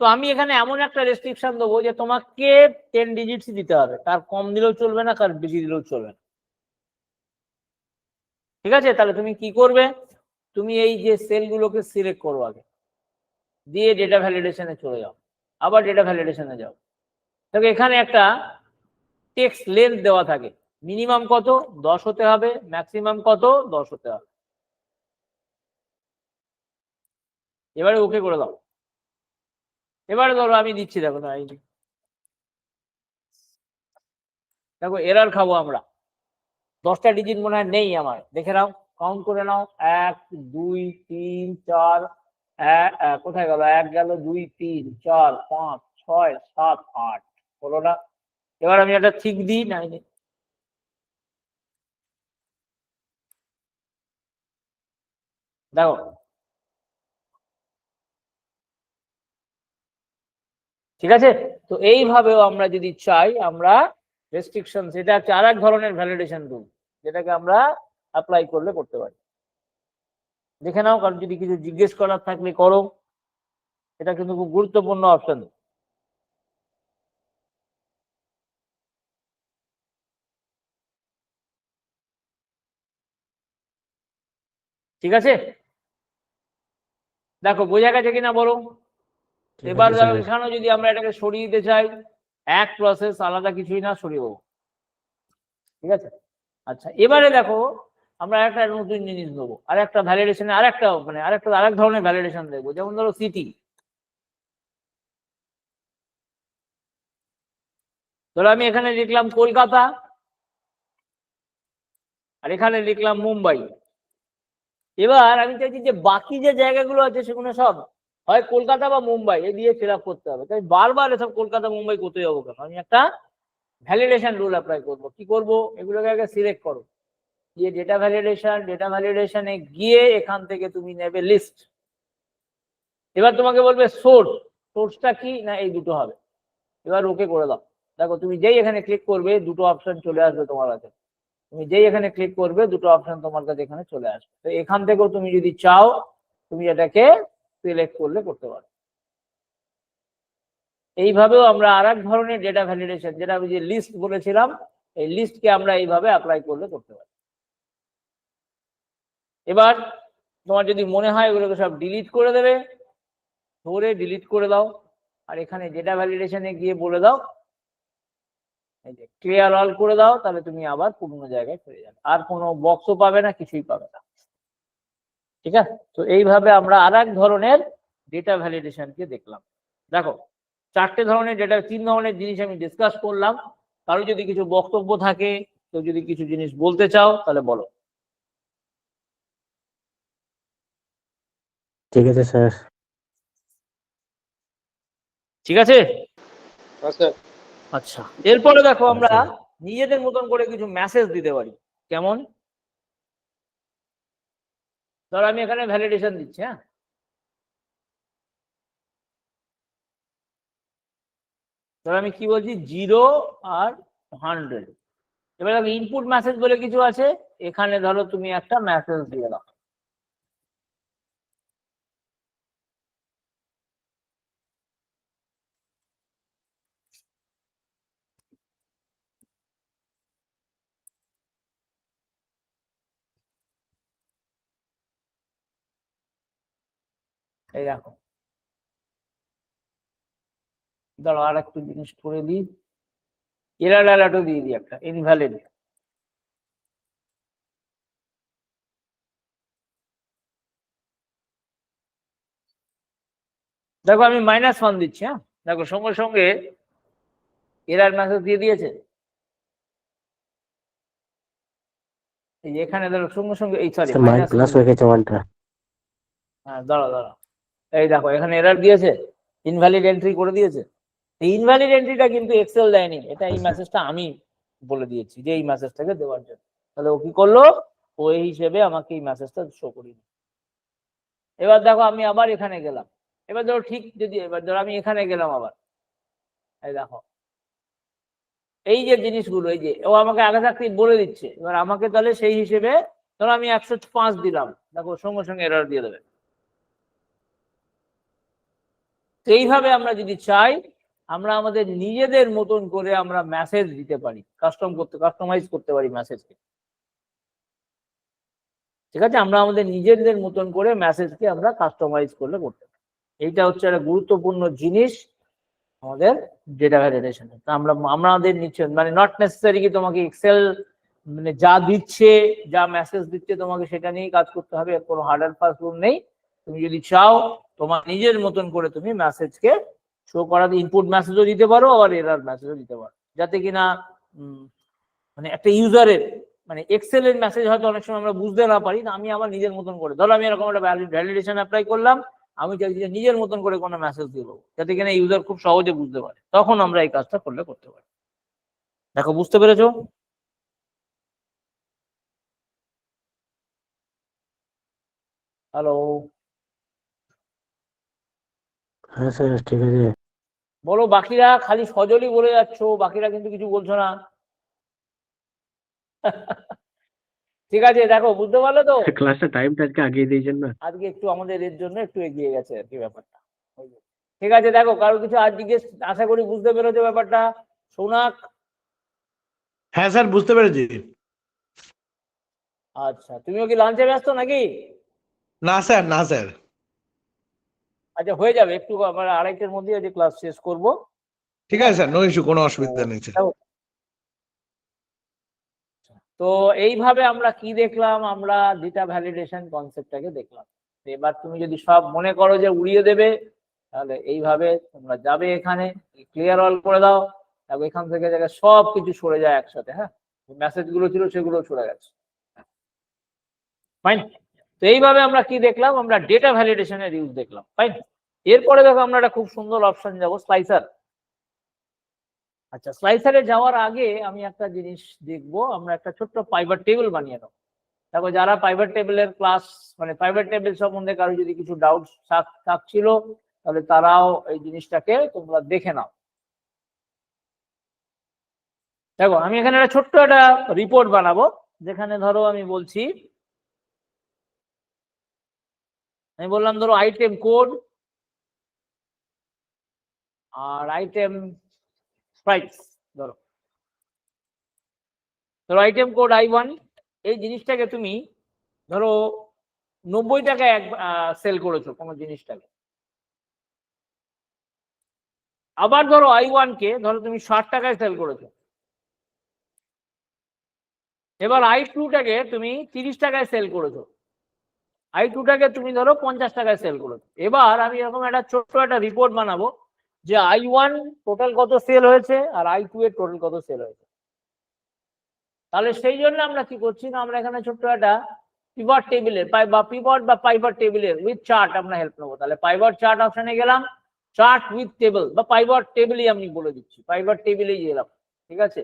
তো আমি এখানে এমন একটা রেস্ট্রিকশন দেবো যে তোমাকে 10 ডিজিটস দিতে হবে, তার কম দিলেও চলবে না, তার বেশি দিলেও চলবে না। ঠিক আছে, তাহলে তুমি কি করবে, তুমি এই যে সেলগুলোকে সিলেক্ট করো আগে, দিয়ে ডেটা ভ্যালিডেশনে চলে যাও, আবার ডেটা ভ্যালিডেশনে যাও। দেখো এখানে একটা টেক্সট লেন্থ দেওয়া থাকে, মিনিমাম কত 10 হতে হবে, ম্যাক্সিমাম কত 10 হতে হবে। এবারে ওকে করে দাও। এবারে ধরো আমি দিচ্ছি, দেখো না, এই দেখো এরর খাবো আমরা, 10টা ডিজিট মনে হয় নেই আমার, দেখে নাও, কাউন্ট করে নাও, 1 2 3 4, কোথায় গেল, 1 গেল, 2 3 4 5 6 7 8 হলো না। এবার আমি একটা ঠিক দিই না, দেখো ঠিক আছে, তো এইভাবেও আমরা যদি চাই আমরা রেস্ট্রিকশন, সেটা একটা আরেক ধরনের ভ্যালিডেশন রুল, যেটাকে আমরা অ্যাপ্লাই করলে করতে পারি। দেখে নাও, কারণ যদি কিছু জিজ্ঞেস করার থাকলে করো, এটা কিন্তু খুব গুরুত্বপূর্ণ অপশন। ঠিক আছে, দেখো বোঝা গেছে কিনা বলো। ঠিক এবার আছে ধরো স্যার। এখানেও যদি আমরা এটাকে সরিয়ে দিতে চাই, এক প্রসেস, আলাদা কিছুই না, সরিয়ে দেবো। ঠিক আছে, আচ্ছা এবারে দেখো আমরা একটা নতুন জিনিস দেবো, আর একটা ভ্যালিডেশনে আরেক ধরনের ভ্যালিডেশন দেবো। যেমন ধরো সিটি, ধরো আমি এখানে লিখলাম কলকাতা, আর এখানে লিখলাম মুম্বাই। এবার আমি চাইছি যে বাকি যে জায়গাগুলো আছে সেগুলো সব হয় কলকাতা বা মুম্বাই এ দিয়ে ফিল আপ করতে হবে। তাই বারবার এসব কলকাতা মুম্বাই করতে যাবো কেন? আমি একটা ভ্যালিডেশন রুল অ্যাপ্লাই করবো। কি করব? এগুলোকে আগে সিলেক্ট করো, দিয়ে ডেটা ভ্যালিডেশনে গিয়ে এখান থেকে তুমি নেবে লিস্ট। এবার তোমাকে বলবে সোর্স, সোর্সটা কি না এই দুটো হবে। এবার ওকে করে দাও। দেখো তুমি যেই এখানে ক্লিক করবে দুটো অপশন চলে আসবে তোমার কাছে, তুমি যেই এখানে ক্লিক করবে দুটো অপশন তোমার কাছে এখানে চলে আসবে। তো এখান থেকেও তুমি যদি চাও তুমি এটাকে সিলেক্ট করলে করতে পারো। এইভাবেও আমরা আরেক ধরনের ডেটা ভ্যালিডেশন, যেটা আমি যে লিস্ট বলেছিলাম, এই লিস্টকে আমরা এইভাবে অ্যাপ্লাই করলে করতে পারি। এবার তোমার যদি মনে হয় এগুলোকে সব ডিলিট করে দেবে, ধরে ডিলিট করে দাও, আর এখানে ডেটা ভ্যালিডেশনে গিয়ে বলে দাও এই যে ক্লিয়ার অল করে দাও, তাহলে তুমি আবার পুরোনো জায়গায় ফিরে যাবে, আর কোনো বক্সও পাবে না, কিছুই পাবে না। ঠিক আছে, তো এইভাবে আমরা আরেক ধরনের ডেটা ভ্যালিডেশনকে দেখলাম। দেখো চারটে ধরনের ডেটা, তিন ধরনের জিনিস আমি ডিসকাস করলাম। কারো যদি কিছু বক্তব্য থাকে, কেউ যদি কিছু জিনিস বলতে চাও তাহলে বলো। ঠিক আছে স্যার। ঠিক আছে, আচ্ছা আচ্ছা এরপরে দেখো হ্যাঁ আমরা স্যার। নিজেদের মতন করে কিছু মেসেজ দিতে পারি। কেমন? ধরো আমি এখানে ভ্যালিডেশন দিচ্ছি, হ্যাঁ, ধরো আমি কি বলছি 0 আর 100। এবার দেখো ইনপুট মেসেজ বলে কিছু আছে, এখানে ধরো তুমি একটা মেসেজ দিয়ে দাও। এই দেখো, ধরো আর একটু জিনিস করে দিই, এরার অ্যালার্টও দিয়ে দিই, একটা ইনভ্যালিড। দেখো আমি -1 দিচ্ছি, হ্যাঁ, দেখো সঙ্গে সঙ্গে এরার মেসেজ দিয়ে দিয়েছে। এই যে এখানে ধরো সঙ্গে সঙ্গে, এই সরি স্যার মাইন -1 প্লাস হয়ে গেছে দিয়েছে। ওয়ানটা। হ্যাঁ দাঁড়াও দাঁড়াও, এই দেখো এখানে এরার দিয়েছে, ইনভ্যালিড এন্ট্রি করে দিয়েছে। এই ইনভ্যালিড এন্ট্রিটা কিন্তু এক্সেল দেয়নি, এটা এই আচ্ছা। মেসেজটা আমি বলে দিয়েছি যে এই মেসেজটাকে দেওয়ার জন্য। তাহলে ও কি করলো? ও এই হিসেবে আমাকে এই মেসেজটা শো করিয়ে দিল। এবার দেখো আমি আবার এখানে গেলাম, এবার ধরো ঠিক যদি, এবার ধরো আমি এখানে গেলাম আবার, এই দেখো এই যে জিনিসগুলো, এই যে ও আমাকে আগে থাকতে বলে দিচ্ছে, এবার আমাকে তাহলে সেই হিসেবে ধরো আমি 105 দিলাম, দেখো সঙ্গে সঙ্গে এরর দিয়ে দেবে। তো এইভাবে আমরা যদি চাই আমরা আমাদের নিজেদের মতন করে আমরা মেসেজ দিতে পারি, কাস্টমাইজ করতে পারি মেসেজকে। ঠিক আছে, আমরা আমাদের নিজেদের মতন করে মেসেজকে আমরা কাস্টমাইজ করলে করতে পারি। এইটা হচ্ছে একটা গুরুত্বপূর্ণ জিনিস আমাদের ডেটা ভ্যালিডেশনে। আমরা আমাদের নিচ্ছে মানে নট নেসেসারি কি তোমাকে এক্সেল মানে যা দিচ্ছে, যা মেসেজ দিচ্ছে তোমাকে সেটা নিয়েই কাজ করতে হবে, কোনো হার্ড অ্যান্ড ফাস্ট রুল নেই। তুমি যদি চাও তোমার নিজের মতন করে তুমি মেসেজকে শো করাতে ইনপুট মেসেজও দিতে পারো, আবার এরার মেসেজও দিতে পারো, যাতে কিনা মানে একটা ইউজারের মানে এক্সেল এর মেসেজ হয়তো অনেক সময় আমরা বুঝতে না পারি না। আমি আমার নিজের মতন করে, ধরো আমি এরকম একটা ভ্যালিডেশন অ্যাপ্লাই করলাম, আমি চাইছি যে নিজের মতন করে কোনো মেসেজ দিয়ে দেবো যাতে কিনা ইউজার খুব সহজে বুঝতে পারে, তখন আমরা এই কাজটা করতে পারি। দেখো বুঝতে পেরেছো? হ্যালো, হ্যাঁ স্যার ঠিক আছে। বলো। বাকিরা খালি সজলই বলে যাচ্ছ, বাকিরা কিন্তু কিছু বলছো না। ঠিক আছে, দেখো বুঝতে পারলে তো? ক্লাসটা টাইমটা আজকে আগিয়ে দিয়েছেন না? আজকে একটু আমাদের এর জন্য একটু এগিয়ে গেছে আর কি ব্যাপারটা। ঠিক আছে, দেখো কারো কিছু আজ জিজ্ঞেস, আশা করি বুঝতে পেরেছো ব্যাপারটা। সৌনাক, হ্যাঁ স্যার বুঝতে পেরেছি। আচ্ছা তুমিও কি লাঞ্চে ব্যস্ত নাকি? না স্যার, না স্যার। আচ্ছা হয়ে যাবে, একটু আমরা 2:30টার মধ্যে আজ ক্লাস শেষ করব। ঠিক আছে স্যার, নো ইস্যু, কোনো অসুবিধা নেই স্যার। তো এইভাবে আমরা কি দেখলাম, আমরা ডেটা ভ্যালিডেশন কনসেপ্টটাকে দেখলাম। তো এবার তুমি যদি সব মনে করো যে উড়িয়ে দেবে, তাহলে এইভাবে তোমরা যাবে, এখানে ক্লিয়ার অল করে দাও। দেখো এখান থেকে জায়গায় সব কিছু সরে যায় একসাথে। হ্যাঁ, মেসেজ গুলো ছিল সেগুলো সরে গেছে। ফাইন। তো এইভাবে আমরা কি দেখলাম, আমরা ডেটা ভ্যালিডেশনের ইউজ দেখলাম। ফাইন। এরপরে দেখো আমরা একটা খুব সুন্দর অপশন যাব, স্লাইসার। আচ্ছা, স্লাইসারে যাওয়ার আগে আমি একটা জিনিস দেখবো, আমরা একটা ছোট্ট পাইভট টেবিল বানিয়ে নেবো। দেখো যারা পাইভট টেবিলের ক্লাস, মানে পাইভট টেবিল সম্বন্ধে কারো যদি কিছু ডাউট থাকছিল, তাহলে তারাও এই জিনিসটাকে তোমরা দেখে নাও। দেখো আমি এখানে একটা ছোট্ট একটা রিপোর্ট বানাবো, যেখানে ধরো আমি বলছি, আমি বললাম ধরো আইটেম কোড আর আইটেম প্রাইস। ধরো ধরো আইটেম কোড I1, এই জিনিসটাকে তুমি ধরো 90 টাকায় সেল করেছো কোনো জিনিসটাকে। আবার ধরো I1 কে ধরো তুমি 60 টাকায় সেল করেছো। এবার I2 টাকে তুমি 30 টাকায় সেল করেছো। I2 টাকে তুমি ধরো 50 টাকায় সেল করেছো। এবার আমি এরকম একটা ছোট্ট একটা রিপোর্ট বানাবো যে I1 টোটাল কত সেল হয়েছে আর I2 এর টোটাল কত সেল হয়েছে। তাহলে সেই জন্য আমরা কি করছি না, আমরা এখানে ছোট্ট একটা পিভট টেবিলের বা পিভট বা পাইভট টেবিলের উইথ চার্ট আমরা হেল্প নেবো। তাহলে পাইভট চার্ট অপশনে গেলাম, চার্ট উইথ টেবিল বা পাইভট টেবিলই আমি বলে দিচ্ছি, পাইভট টেবিলেই গেলাম। ঠিক আছে,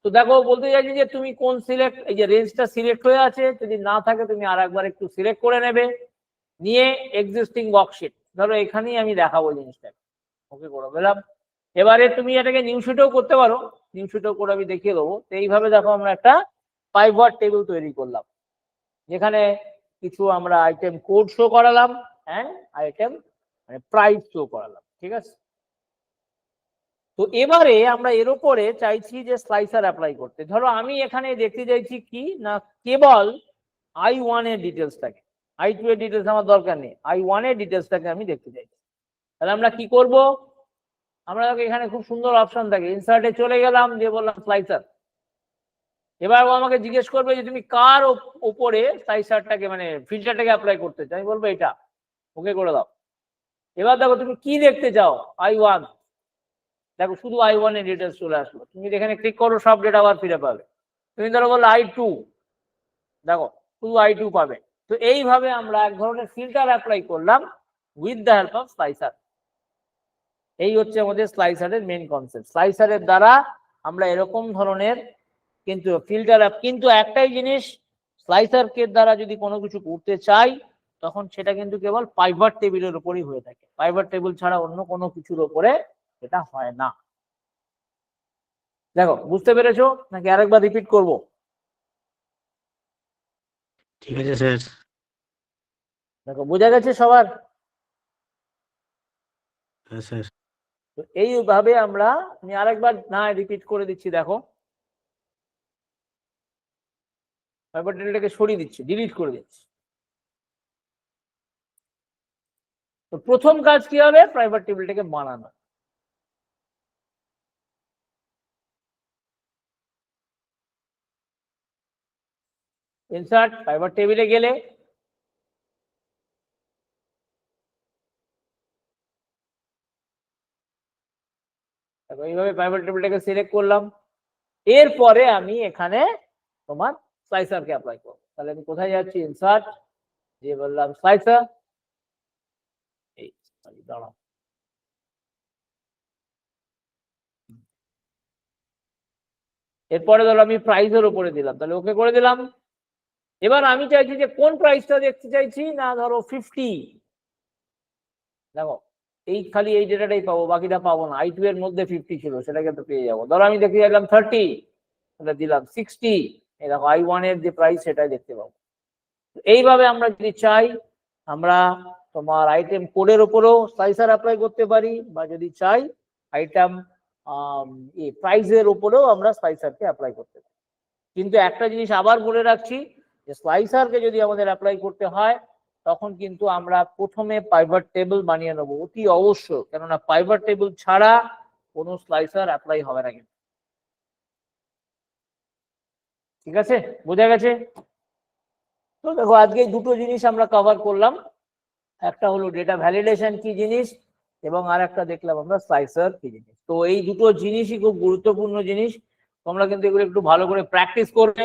তো দেখো বলতে চাইছি যে তুমি কোন সিলেক্ট, এই যে রেঞ্জটা সিলেক্ট হয়ে আছে, যদি না থাকে তুমি আর একবার একটু সিলেক্ট করে নেবে, নিয়ে এক্সিস্টিং ওয়ার্কশিট ধরো এখানেই আমি দেখাবো জিনিসটা। ওকে করে দিলাম। এবারে তুমি এটাকে নিউ শিটেও করতে পারো, নিউ শিটেও করে আমি দেখিয়ে দেবো। তো এইভাবে দেখো আমরা একটা পাইভট টেবিল তৈরি করলাম, যেখানে কিছু আমরা আইটেম কোড শো করালাম এন্ড আইটেম মানে প্রাইস শো করালাম। ঠিক আছে, তো এবারে আমরা এর উপরে চাইছি যে স্লাইসার অ্যাপ্লাই করতে। ধরো আমি এখানে দেখতে চাইছি কি না, কেবল I1 এর ডিটেলসটাকে, I2 এর ডিটেলস আমার দরকার নেই, I1 এর ডিটেলসটাকে আমি দেখতে চাইছি। তাহলে আমরা কি করব, আমরা এখানে খুব সুন্দর অপশন থাকে, ইনসার্টে চলে গেলাম, দিয়ে বললাম স্লাইসার। এবার ও আমাকে জিজ্ঞেস করবে যে তুমি কার উপরে স্লাইসারটাকে মানে ফিল্টারটাকে অ্যাপ্লাই করতে চাই, বলবো এটা। ওকে করে দাও। এবার দেখো তুমি কি দেখতে চাও, I1। দেখো শুধু I1 এর ডিটেলস চলে আসলো, তুমি এখানে ক্লিক করো, সব ডেটা আবার ফিরে পাবে। তুমি ধরো বললো I2, দেখো শুধু I2 পাবে। তো এইভাবে আমরা এক ধরনের ফিল্টার অ্যাপ্লাই করলাম with the help of slicer. এই হচ্ছে আমাদের স্লাইসারের মেইন কনসেপ্ট। স্লাইসারের দ্বারা আমরা এরকম ধরনের কিন্তু ফিল্টার অ্যাপ, কিন্তু একটাই জিনিস, স্লাইসার কে দ্বারা যদি কোনো কিছু করতে চাই তখন সেটা কিন্তু কেবল পাইভট টেবিলের উপরই হয়ে থাকে, পাইভট টেবিল ছাড়া অন্য কোনো কিছুর উপরে এটা হয় না। দেখো বুঝতে পেরেছো নাকি আরেকবার রিপিট করব? ঠিক আছে স্যার। দেখো বোঝা গেছে সবার? হ্যাঁ স্যার। তো এইভাবে আমরা, আমি আরেকবার না রিপিট করে দিচ্ছি। দেখো পাইভট টেবিলটাকে সরিয়ে দিচ্ছি, ডিলিট করে দিচ্ছি। তো প্রথম কাজ কি হবে, প্রাইভেট টেবিলটাকে বানানো। ইনসার্ট প্রাইভেট টেবিলে গেলে এইভাবে প্রাইভেট টেবিলটাকে সিলেক্ট করলাম। এরপরে আমি এখানে তোমার স্লাইসারকে অ্যাপ্লাই করব। তাহলে আমি কোথায় যাচ্ছি, ইনসার্ট দিয়ে বললাম স্লাইসার। এই দাঁড়াও, এরপরে ধরো আমি প্রাইসের উপরে দিলাম, তাহলে ওকে করে দিলাম। এবার আমি চাইছি যে কোন প্রাইসটা দেখতে চাইছি, না ধরো 50, দেখো এই খালি এই ডেটাটাই পাবো, বাকিটা পাবো না। I2 এর মধ্যে 50 ছিল, সেটাকে তো পেয়ে যাবো। ধরো আমি দেখতে চাইলাম 30, এটা দিলাম 60, এই দেখো I1 এর যে প্রাইস সেটাই দেখতে পাবো। এইভাবে আমরা যদি চাই, আমরা তোমার আইটেম কোডের উপরেও স্লাইসার অ্যাপ্লাই করতে পারি, বা যদি চাই আইটেম প্রাইসের উপরেও আমরা স্লাইসারকে অ্যাপ্লাই করতে পারি। কিন্তু একটা জিনিস আবার বলে রাখছি, যে স্লাইসারকে যদি আমাদের অ্যাপ্লাই করতে হয়, তখন কিন্তু আমরা প্রথমে পাইভট টেবিল বানিয়ে নেবো, অতি অবশ্য, কেননা পাইভট টেবিল ছাড়া কোনো স্লাইসার অ্যাপ্লাই হবে না কিন্তু। ঠিক আছে, বোঝা গেছে? তো দেখো আজকে এই দুটো জিনিস আমরা কভার করলাম, একটা হলো ডেটা ভ্যালিডেশন কি জিনিস, এবং আর একটা দেখলাম আমরা স্লাইসার কি জিনিস। তো এই দুটো জিনিসই খুব গুরুত্বপূর্ণ জিনিস, তোমরা কিন্তু এগুলো একটু ভালো করে প্র্যাকটিস করবে।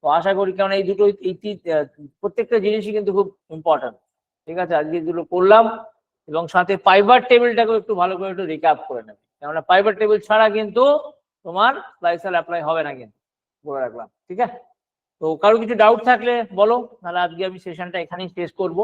তো আশা করি, কারণ এই দুটো প্রত্যেকটা জিনিসই কিন্তু খুব ইম্পর্টেন্ট। ঠিক আছে, আজকে যেগুলো করলাম, এবং সাথে পাইভট টেবিলটাকেও একটু ভালো করে একটু রিক্যাপ করে নেবে, কেননা পাইভট টেবিল ছাড়া কিন্তু তোমার স্লাইসার অ্যাপ্লাই হবে না কিন্তু, বলে রাখলাম। ঠিক আছে, তো কারো কিছু ডাউট থাকলে বলো, তাহলে আজকে আমি সেশনটা এখানেই শেষ করবো।